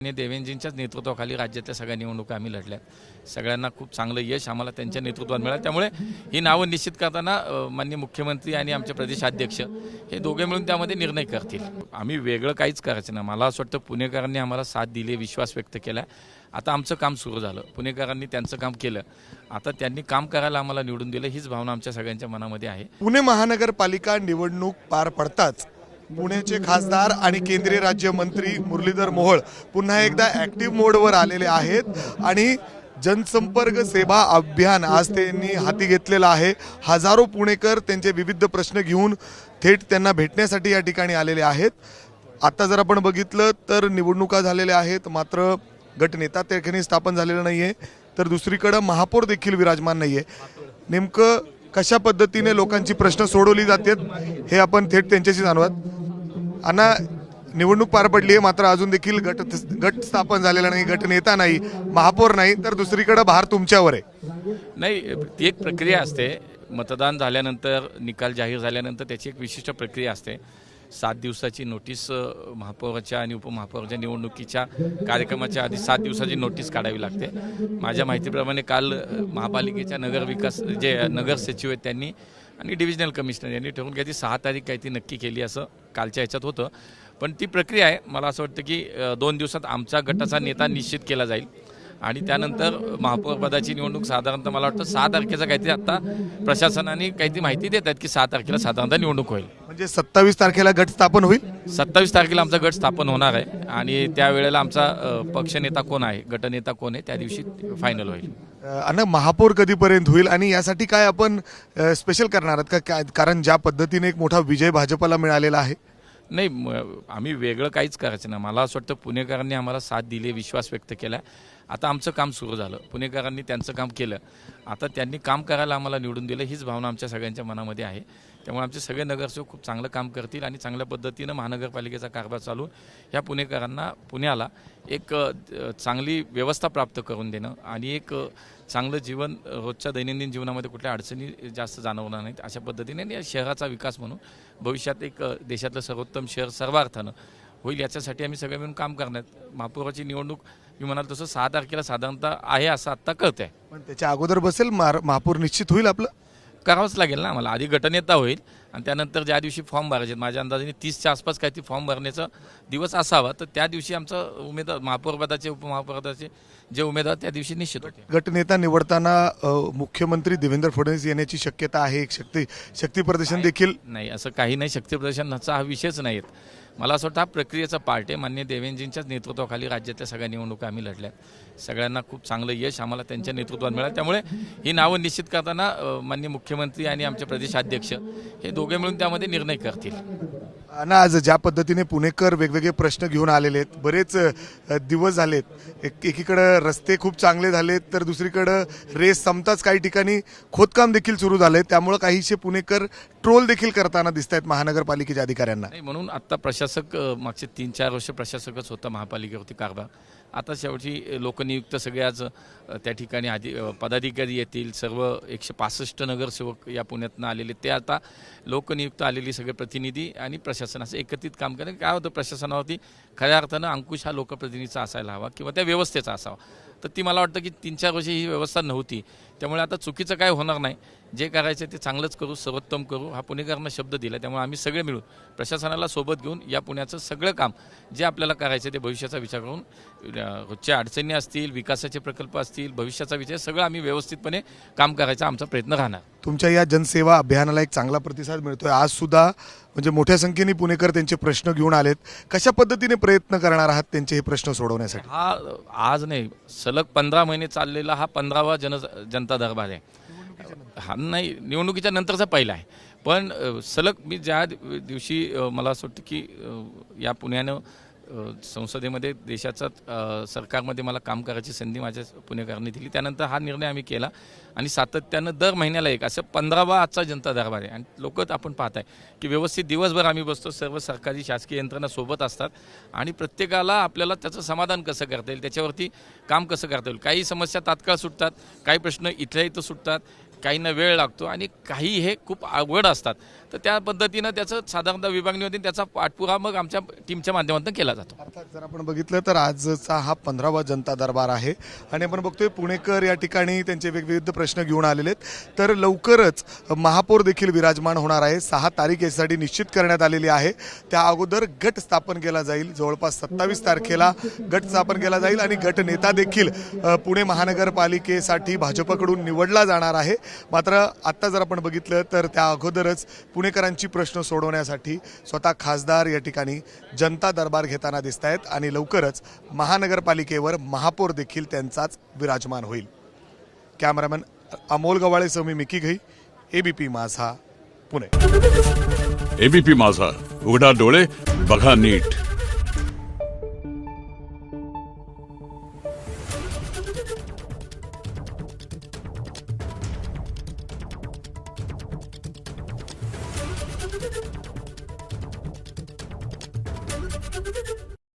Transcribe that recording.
देवेंजींच्याच नेतृत्वाखाली राज्यातल्या सगळ्या निवडणुका आम्ही लढल्यात। सगळ्यांना खूप चांगलं यश आम्हाला त्यांच्या नेतृत्वात मिळालं। त्यामुळे ही नावं निश्चित करताना माननीय मुख्यमंत्री आणि आमचे प्रदेशाध्यक्ष हे दोघे मिळून त्यामध्ये निर्णय करतील। आम्ही वेगळं काहीच करायचं नाही। मला असं वाटतं पुणेकरांनी आम्हाला साथ दिली, विश्वास व्यक्त केला। आता आमचं काम सुरू झालं, पुणेकरांनी त्यांचं काम केलं, आता त्यांनी काम करायला आम्हाला निवडून दिलं, हीच भावना आमच्या सगळ्यांच्या मनामध्ये आहे। पुणे महानगरपालिका निवडणूक पार पडताच पुण्याचे खासदार आणि केंद्रीय राज्यमंत्री मुरलीधर मोहोळ पुन्हा एकदा ॲक्टिव्ह मोडवर आलेले आहेत आणि जनसंपर्क सेवा अभियान आज त्यांनी हाती घेतलेलं आहे। हजारो पुणेकर त्यांचे विविध प्रश्न घेऊन थेट त्यांना भेटण्यासाठी या ठिकाणी आलेले आहेत। आता जर आपण बघितलं तर निवडणुका झालेल्या आहेत, मात्र गटनेता त्या ठिकाणी स्थापन झालेला नाहीये, तर दुसरीकडे महापौर देखील विराजमान नाहीये। नेमकं कशा पद्धतीने लोकांची प्रश्न सोडवली जातात हे आपण थेट त्यांच्याशी जाणवत। अण्णा, निवडणूक पार पडली आहे, मात्र अजून देखील गट स्थापन झालेला नाही, गटनेता नाही, महापौर नाही, तर दुसरीकडे भार तुमच्यावर आहे। नाही, ती एक प्रक्रिया असते। मतदान झाल्यानंतर, निकाल जाहीर झाल्यानंतर त्याची एक विशिष्ट प्रक्रिया असते। 7 दिवसाची नोटीस महापौराच्या आणि उपमहापौराच्या निवडणुकीच्या कार्यक्रमाच्या आधी 7 दिवसाची नोटीस काढावी लागते। माझ्या माहितीप्रमाणे काल महापालिकेच्या नगरविकास जे नगर सचिव आहेत त्यांनी आणि डिव्हिजनल कमिशनर यांनी ठरवून काही 6 तारीख काही ती नक्की केली असं कालच्या ह्याच्यात होतं। पण ती प्रक्रिया आहे। मला असं वाटतं की 2 दिवसात आमचा गटाचा नेता निश्चित केला जाईल आणि त्यानंतर महापौरपदाची निवडणूक साधारणतः मला वाटतं 6 तारखेचा काहीतरी आता प्रशासनाने काहीतरी माहिती देत आहेत की 6 तारखेला साधारणतः निवडणूक होईल। म्हणजे 27 तारखेला गट स्थापन होईल। 27 तारखेला आमचा गट स्थापन होणार आहे आणि त्यावेळेला आमचा पक्षनेता कोण आहे, गटनेता कोण आहे, त्या दिवशी फायनल होईल। आणि महापौर कधीपर्यंत होईल आणि यासाठी काय आपण स्पेशल करणार आहात का? कारण ज्या पद्धतीने एक मोठा विजय भाजपला मिळालेला आहे। नाही, आम्ही वेगळं काहीच करायचं नाही। मला असं वाटतं पुणेकरांनी आम्हाला साथ दिली, विश्वास व्यक्त केला। आता आमचं काम सुरू झालं, पुणेकरांनी त्यांचं काम केलं, आता त्यांनी काम करायला आम्हाला निवडून दिलं, हीच भावना आमच्या सगळ्यांच्या मनामध्ये आहे। त्यामुळे आमचे सगळे नगरसेवक खूप चांगलं काम करतील आणि चांगल्या पद्धतीनं महानगरपालिकेचा कारभार चालून ह्या पुण्याला एक चांगली व्यवस्था प्राप्त करून देणं आणि एक चांगलं जीवन रोजच्या दैनंदिन जीवनामध्ये कुठल्या अडचणी जास्त जाणवणार नाहीत अशा पद्धतीने या शहराचा विकास म्हणून भविष्यात एक देशातलं सर्वोत्तम शहर सर्वार्थानं होईल याच्यासाठी आम्ही सगळे मिळून काम करण्यात। महापौराची निवडणूक मी म्हणाल तसं 6 तारखेला साधारणतः आहे असं आत्ता कळत आहे। पण त्याच्या अगोदर बसेल महापौर निश्चित होईल, आपलं करावंच लागेल ना आम्हाला। आधी गटनेता होईल आणि त्यानंतर ज्या दिवशी फॉर्म भरायचे, माझ्या अंदाजाने 30च्या आसपास काही ती फॉर्म भरण्याचा दिवस असावा, तर त्या दिवशी आमचा उमेदवार महापौरपदाचे उपमहापौरपदाचे जे उमेदवार त्या दिवशी निश्चित होते। गटनेता निवडताना मुख्यमंत्री देवेंद्र फडणवीस येण्याची शक्यता आहे, एक शक्ती प्रदर्शन देखील नाही, असं काही नाही। शक्ती प्रदर्शनाचा हा विषयच नाही आहेत। मला असं वाटतं हा प्रक्रियेचा पार्ट आहे। माननीय देवेंजींच्याच नेतृत्वाखाली राज्यातल्या सगळ्या निवडणुका आम्ही लढल्यात। सगळ्यांना खूप चांगलं यश आम्हाला त्यांच्या नेतृत्वात मिळालं। त्यामुळे ही नावं निश्चित करताना माननीय मुख्यमंत्री आणि आमचे प्रदेशाध्यक्ष हे दोघे मिळून त्यामध्ये निर्णय करतील। आणि आज ज्या पद्धतीने पुणेकर वेगवेगळे प्रश्न घेऊन आलेले आहेत, बरेच दिवस झालेत, एकीकडे रस्ते खूप चांगले झालेत, तर दुसरीकडे रेस संपताच काही ठिकाणी खोदकाम देखील सुरू झालंय, त्यामुळे काहीशे पुणेकर ट्रोल देखील करताना दिसत आहेत महानगरपालिकेच्या अधिकाऱ्यांना। नाही, म्हणून आता प्रशासक मागचे 3-4 वर्ष प्रशासकच होता महापालिकेवरती कारभार। आता शेवटी लोकनियुक्त सगळे आज त्या ठिकाणी पदाधिकारी येतील, सर्व 165 नगरसेवक या पुण्यातनं आलेले, ते आता लोकनियुक्त आलेली सगळे प्रतिनिधी आणि प्रशासन असं एकत्रित काम करेल। काय होतं, प्रशासनावरती खऱ्या अर्थानं अंकुश हा लोकप्रतिनिधीचा असायला हवा किंवा त्या व्यवस्थेचा असावा, तर ती मला वाटतं की 3-4 वर्षे ही व्यवस्था नव्हती। त्यामुळे आता चुकीचं काय होणार नाही, जे करायचं ते चांगलंच करू, सर्वोत्तम करू हा पुणेकरांना शब्द दिला। त्यामुळे आम्ही सगळे मिळून प्रशासनाला सोबत घेऊन या पुण्याचं सगळं काम जे आपल्याला करायचं ते भविष्याचा विचार करून, रोजच्या अडचणी असतील, विकासाचे प्रकल्प असतील, भविष्याचा विचार सगळं आम्ही व्यवस्थितपणे काम करायचा आमचा प्रयत्न राहणार। तुमच्या या जनसेवा अभियानाला एक चांगला प्रतिसाद मिळतोय। आज सुद्धा म्हणजे मोठ्या संख्येने पुणेकर त्यांचे प्रश्न घेऊन आलेत, कशा पद्धतीने प्रयत्न करणार आहात त्यांचे हे प्रश्न सोडवण्यासाठी? हा आज नाही, सलग 15 महिने चाललेला हा 15वा जनता दरबार आहे। हा नाही, निवडणुकीच्या नंतरचा पहिला आहे, पण सलग मी ज्या दिवशी मला असं वाटतं की या पुण्यानं संसदेमध्ये देशाचा सरकारमध्ये मला काम करायची संधी माझ्या पुणेकरांनी दिली, त्यानंतर हा निर्णय आम्ही केला आणि सातत्यानं दर महिन्याला एक असं 15वा आजचा जनता दरबार आहे। आणि लोक आपण पाहत आहे की व्यवस्थित दिवसभर आम्ही बसतो, सर्व सरकारी शासकीय यंत्रणा सोबत असतात आणि प्रत्येकाला आपल्याला त्याचं समाधान कसं करता येईल, त्याच्यावरती काम कसं करता येईल। काही समस्या तात्काळ सुटतात, काही प्रश्न इथल्या इथं सुटतात, काहींना वेळ लागतो आणि काही हे खूप अवघड असतात. तर त्या पद्धतीनं त्याचं साधारणतः विभागणी होती, त्याचा पाठपुरावा मग आमच्या टीमच्या माध्यमातून केला जातो. अर्थात जर आपण बघितलं तर आजचा हा 15वा जनता दरबार आहे आणि आपण बघतोय पुणेकर या ठिकाणी त्यांचे वेगवेगळे प्रश्न घेऊन आलेले आहेत. तर लवकरच महापौर देखील विराजमान होणार आहे. 6 तारीख यासाठी निश्चित करण्यात आलेली आहे. त्या अगोदर गट स्थापन केला जाईल. जवळपास 27 तारखेला गट स्थापन केला जाईल आणि गट नेता देखील पुणे महानगरपालिकेसाठी भाजपकडून निवडला जाणार आहे. मात्र आत्ता जर आपण बघितलं तर त्या अगोदरच पुणेकरांची प्रश्न सोडवण्यासाठी स्वतः खासदार या ठिकाणी जनता दरबार घेताना दिसत आहेत आणि लवकरच महानगरपालिकेवर महापौर देखील त्यांचाच विराजमान होईल. कॅमेरामॅन अमोल गवाळेसह मी मिकी घई, एबीपी माझा, पुणे. एबीपी माझा, उघडा डोळे बघा नीट.